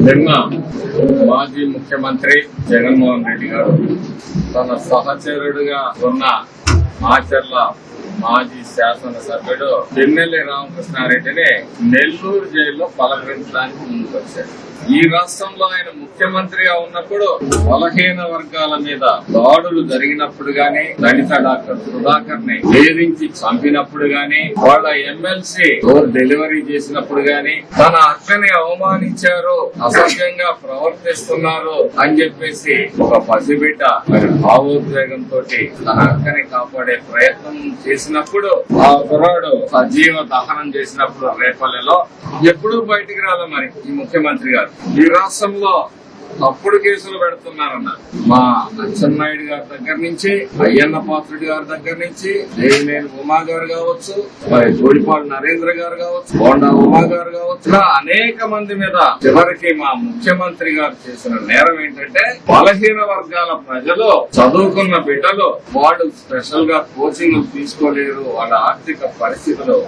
నిన్న మాజీ ముఖ్యమంత్రి జగన్మోహన్ రెడ్డి గారు తన సహచరుడుగా ఉన్న మాచర్ల మాజీ శాసనసభ్యుడు పిన్నెల్లి రామకృష్ణారెడ్డిని నెల్లూరు జైల్లో పలకరించడానికి ముందుకు వచ్చారు. ఈ రాష్ట్రంలో ఆయన ముఖ్యమంత్రిగా ఉన్నప్పుడు బలహీన వర్గాల మీద దాడులు జరిగినప్పుడు గాని, దళిత డాక్టర్ సుధాకర్ ని వేధించి చంపినప్పుడు గాని, వాళ్ళ ఎమ్మెల్సీ డోర్ డెలివరీ చేసినప్పుడు గాని, తన అక్కని అవమానించారు, అసభ్యంగా ప్రవర్తిస్తున్నారు అని చెప్పేసి ఒక పసిబిడ్డ మరి భావోద్వేగంతో తన అక్కని కాపాడే ప్రయత్నం చేసినప్పుడు ఆ కుర్రాడు సజీవ దహనం చేసినప్పుడు రేపల్లెలో ఎప్పుడూ బయటికి రాలే మరి ఈ ముఖ్యమంత్రి గారు. ఈ రాష్ట్రంలో తప్పుడు కేసులు పెడుతున్నారన్నారు. మా అచ్చెన్నాయుడు గారి దగ్గర నుంచి, అయ్యన్న పాత్రుడి గారి దగ్గర నుంచి, దేవినేని ఉమా గారు కావచ్చు, మరి జోడిపాడు నరేంద్ర గారు కావచ్చు, బోండా ఉమా గారు కావచ్చు, ఇలా అనేక మంది మీద చివరికి మా ముఖ్యమంత్రి గారు చేసిన నేరం ఏంటంటే బలహీన వర్గాల ప్రజలు, చదువుకున్న బిడ్డలు, వాళ్ళు స్పెషల్ గా కోచింగ్ తీసుకోలేరు, వాళ్ళ ఆర్థిక పరిస్థితులు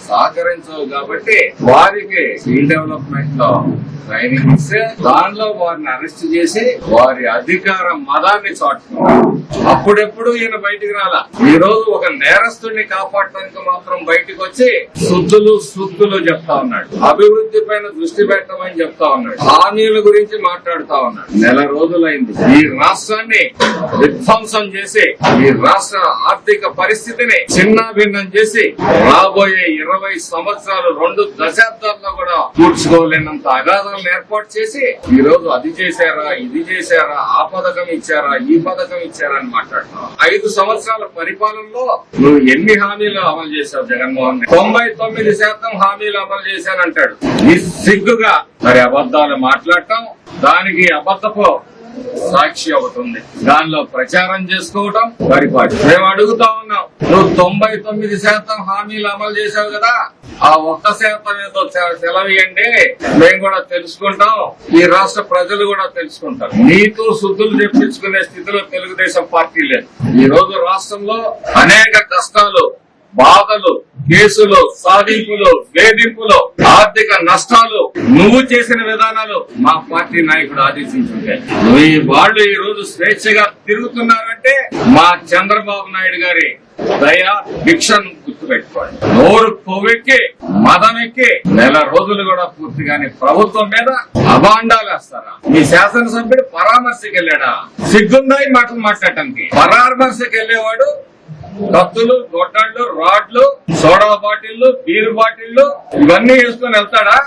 సహకరించవు కాబట్టి వారికి స్కిల్ డెవలప్మెంట్ లో ట్రైనింగ్ ఇస్తే దానిలో వారిని అరెస్ట్ చేసి వారి అధికార మదాన్ని చాటుకున్నారు. అప్పుడెప్పుడు ఈయన బయటికి రాలా. ఈ రోజు ఒక నేరస్తుడిని కాపాడటానికి మాత్రం బయటకు వచ్చి సుద్దులు చెప్తా ఉన్నాడు. అభివృద్ధి పైన దృష్టి పెట్టమని చెప్తా ఉన్నాడు. హామీల గురించి మాట్లాడుతా ఉన్నాడు. నెల రోజులైంది ఈ రాష్ట్రాన్ని విధ్వంసం చేసి, ఈ రాష్ట్ర ఆర్థిక పరిస్థితిని చిన్నాభిన్నం చేసి రాబోయే 20 సంవత్సరాలు 2 దశాబ్దాల్లో కూడా కూర్చుకోలేనంత అగాధాలను ఏర్పాటు చేసి ఈ రోజు అది చేశారా, ఇది చేశారా, ఆ పథకం ఇచ్చారా, ఈ పథకం ఇచ్చారా అని మాట్లాడుతున్నావు. 5 సంవత్సరాల పరిపాలనలో నువ్వు ఎన్ని హామీలు అమలు చేశావు జగన్మోహన్ రెడ్డి? 99% హామీలు అమలు చేశానంటాడు. ఈ సిగ్గుగా మరి అబద్దాలు మాట్లాడటం, దానికి అబద్ధపు సాక్షి అవుతుంది. దానిలో ప్రచారం చేసుకోవటం పరిపాటి. మేము అడుగుతా ఉన్నాం, నువ్వు 99% హామీలు అమలు చేశావు కదా, ఆ 1% ఏదో సెలవియండి, మేము కూడా తెలుసుకుంటాం, ఈ రాష్ట్ర ప్రజలు కూడా తెలుసుకుంటారు. నీకు శుద్ధులు తెప్పించుకునే స్థితిలో తెలుగుదేశం పార్టీ లేదు. ఈ రోజు రాష్ట్రంలో అనేక కష్టాలు, బాధలు, కేసులు, సాధింపులు, వేధింపులు, ఆర్థిక నష్టాలు, నువ్వు చేసిన విధానాలు మా పార్టీ నాయకుడు ఆదేశించుంటే వాళ్ళు ఈ రోజు స్వేచ్ఛగా తిరుగుతున్నారంటే మా చంద్రబాబు నాయుడు గారి దయా భిక్షను గుర్తుపెట్టుకోండి. నోరు కొవ్వెక్కి మదమెక్కి నెల రోజులు కూడా పూర్తిగానే ప్రభుత్వం మీద అభాండాలు వేస్తారా? మీ శాసనసభ్యుడు పరామర్శకి వెళ్ళాడా? సిగ్గుందా ఈ మాటలు మాట్లాడటానికి? పరామర్శకి వెళ్ళేవాడు కత్తులు, గొడ్డళ్ళు, రాడ్లు, సోడా బాటిళ్లు, బీరు బాటిళ్లు ఇవన్నీ వేసుకుని వెళ్తాడా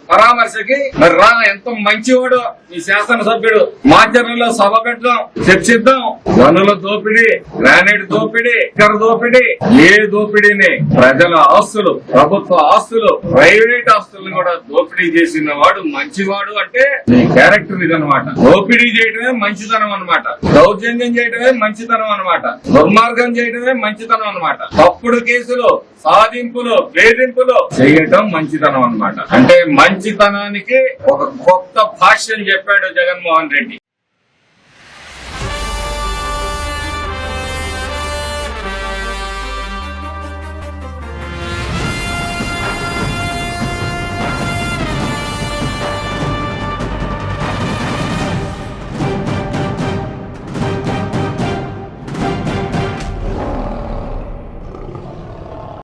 పరామర్శకి? మరి రా, ఎంత మంచివాడు ఈ శాసనసభ్యుడు. మాధ్యమంలో సభ పెడదాం, చర్చిద్దాం. గనుల దోపిడీ, గ్రానైట్ దోపిడీ, ఇతర దోపిడీ, ఏ దోపిడీని ప్రజల ఆస్తులు, ప్రభుత్వ ఆస్తులు, ప్రైవేట్ ఆస్తులను కూడా దోపిడీ చేసిన వాడు మంచివాడు అంటే నీ క్యారెక్టర్ ఇదనమాట. దోపిడీ చేయడమే మంచితనం అనమాట. దౌర్జన్యం చేయడమే మంచితనం అనమాట. దుర్మార్గం చేయడమే మంచితనం అనమాట. తప్పుడు కేసులు, సాధింపులు, వేధింపులు చేయటం మంచితనం అనమాట. అంటే మంచితనానికి ఒక కొత్త భాష్యం చెప్పాడు జగన్మోహన్ రెడ్డి.